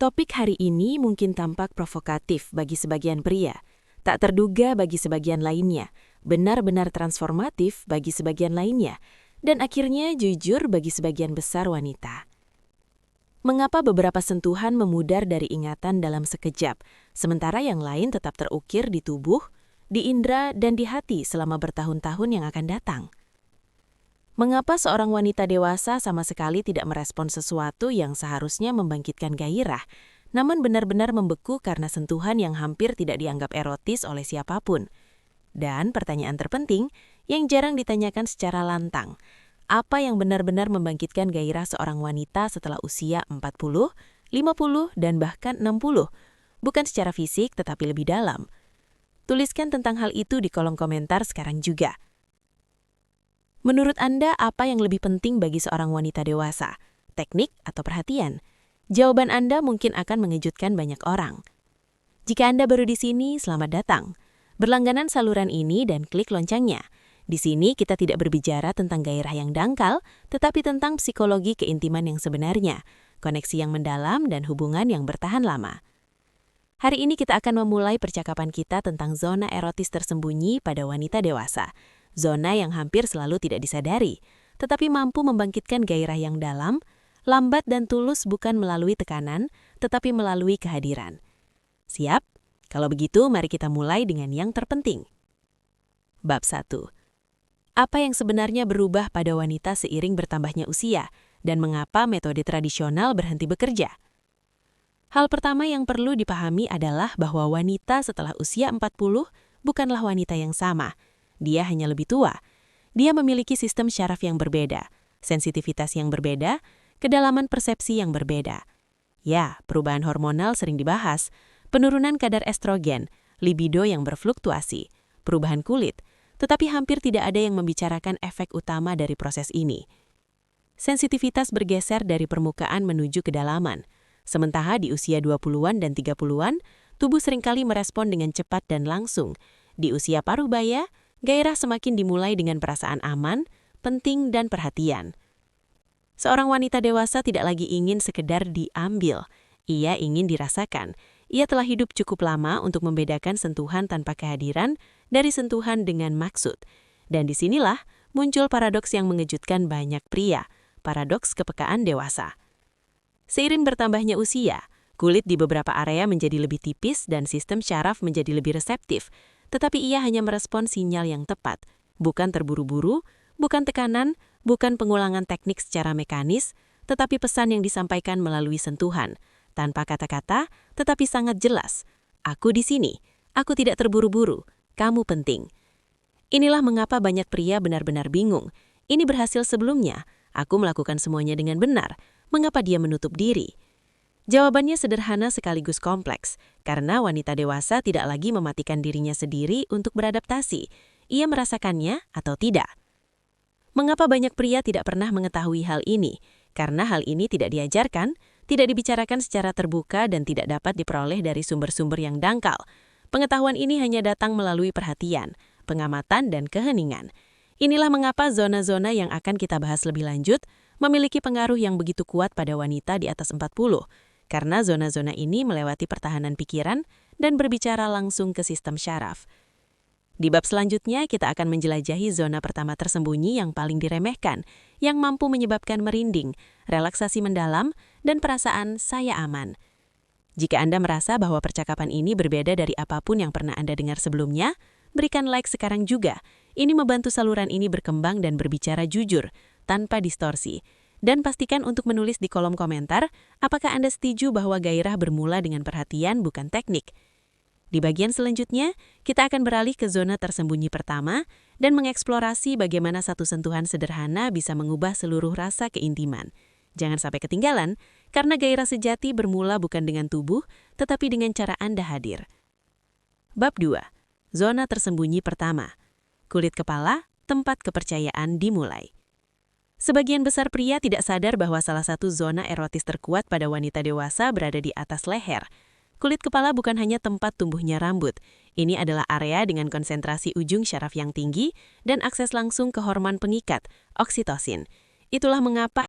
Topik hari ini mungkin tampak provokatif bagi sebagian pria, tak terduga bagi sebagian lainnya, benar-benar transformatif bagi sebagian lainnya, dan akhirnya jujur bagi sebagian besar wanita. Mengapa beberapa sentuhan memudar dari ingatan dalam sekejap, sementara yang lain tetap terukir di tubuh, di indera, dan di hati selama bertahun-tahun yang akan datang? Mengapa seorang wanita dewasa sama sekali tidak merespon sesuatu yang seharusnya membangkitkan gairah, namun benar-benar membeku karena sentuhan yang hampir tidak dianggap erotis oleh siapapun? Dan pertanyaan terpenting, yang jarang ditanyakan secara lantang, apa yang benar-benar membangkitkan gairah seorang wanita setelah usia 40, 50, dan bahkan 60? Bukan secara fisik, tetapi lebih dalam. Tuliskan tentang hal itu di kolom komentar sekarang juga. Menurut Anda, apa yang lebih penting bagi seorang wanita dewasa? Teknik atau perhatian? Jawaban Anda mungkin akan mengejutkan banyak orang. Jika Anda baru di sini, selamat datang. Berlangganan saluran ini dan klik loncengnya. Di sini kita tidak berbicara tentang gairah yang dangkal, tetapi tentang psikologi keintiman yang sebenarnya, koneksi yang mendalam, dan hubungan yang bertahan lama. Hari ini kita akan memulai percakapan kita tentang zona erotis tersembunyi pada wanita dewasa. Zona yang hampir selalu tidak disadari, tetapi mampu membangkitkan gairah yang dalam, lambat dan tulus bukan melalui tekanan, tetapi melalui kehadiran. Siap? Kalau begitu, mari kita mulai dengan yang terpenting. Bab 1. Apa yang sebenarnya berubah pada wanita seiring bertambahnya usia, dan mengapa metode tradisional berhenti bekerja? Hal pertama yang perlu dipahami adalah bahwa wanita setelah usia 40 bukanlah wanita yang sama. Dia hanya lebih tua. Dia memiliki sistem syaraf yang berbeda, sensitivitas yang berbeda, kedalaman persepsi yang berbeda. Ya, perubahan hormonal sering dibahas, penurunan kadar estrogen, libido yang berfluktuasi, perubahan kulit, tetapi hampir tidak ada yang membicarakan efek utama dari proses ini. Sensitivitas bergeser dari permukaan menuju kedalaman. Sementara di usia 20-an dan 30-an, tubuh seringkali merespon dengan cepat dan langsung. Di usia paruh baya, gairah semakin dimulai dengan perasaan aman, penting, dan perhatian. Seorang wanita dewasa tidak lagi ingin sekedar diambil. Ia ingin dirasakan. Ia telah hidup cukup lama untuk membedakan sentuhan tanpa kehadiran dari sentuhan dengan maksud. Dan disinilah muncul paradoks yang mengejutkan banyak pria, paradoks kepekaan dewasa. Seiring bertambahnya usia, kulit di beberapa area menjadi lebih tipis dan sistem syaraf menjadi lebih reseptif, tetapi ia hanya merespon sinyal yang tepat, bukan terburu-buru, bukan tekanan, bukan pengulangan teknik secara mekanis, tetapi pesan yang disampaikan melalui sentuhan, tanpa kata-kata, tetapi sangat jelas. Aku di sini, aku tidak terburu-buru, kamu penting. Inilah mengapa banyak pria benar-benar bingung. Ini berhasil sebelumnya, aku melakukan semuanya dengan benar, mengapa dia menutup diri? Jawabannya sederhana sekaligus kompleks, karena wanita dewasa tidak lagi mematikan dirinya sendiri untuk beradaptasi. Ia merasakannya atau tidak. Mengapa banyak pria tidak pernah mengetahui hal ini? Karena hal ini tidak diajarkan, tidak dibicarakan secara terbuka dan tidak dapat diperoleh dari sumber-sumber yang dangkal. Pengetahuan ini hanya datang melalui perhatian, pengamatan, dan keheningan. Inilah mengapa zona-zona yang akan kita bahas lebih lanjut memiliki pengaruh yang begitu kuat pada wanita di atas 40. Karena zona-zona ini melewati pertahanan pikiran dan berbicara langsung ke sistem syaraf. Di bab selanjutnya, kita akan menjelajahi zona pertama tersembunyi yang paling diremehkan, yang mampu menyebabkan merinding, relaksasi mendalam, dan perasaan saya aman. Jika Anda merasa bahwa percakapan ini berbeda dari apapun yang pernah Anda dengar sebelumnya, berikan like sekarang juga. Ini membantu saluran ini berkembang dan berbicara jujur, tanpa distorsi. Dan pastikan untuk menulis di kolom komentar, apakah Anda setuju bahwa gairah bermula dengan perhatian bukan teknik. Di bagian selanjutnya, kita akan beralih ke zona tersembunyi pertama dan mengeksplorasi bagaimana satu sentuhan sederhana bisa mengubah seluruh rasa keintiman. Jangan sampai ketinggalan, karena gairah sejati bermula bukan dengan tubuh, tetapi dengan cara Anda hadir. Bab 2. Zona tersembunyi pertama. Kulit kepala, tempat kepercayaan dimulai. Sebagian besar pria tidak sadar bahwa salah satu zona erotis terkuat pada wanita dewasa berada di atas leher. Kulit kepala bukan hanya tempat tumbuhnya rambut. Ini adalah area dengan konsentrasi ujung syaraf yang tinggi dan akses langsung ke hormon pengikat, oksitosin. Itulah mengapa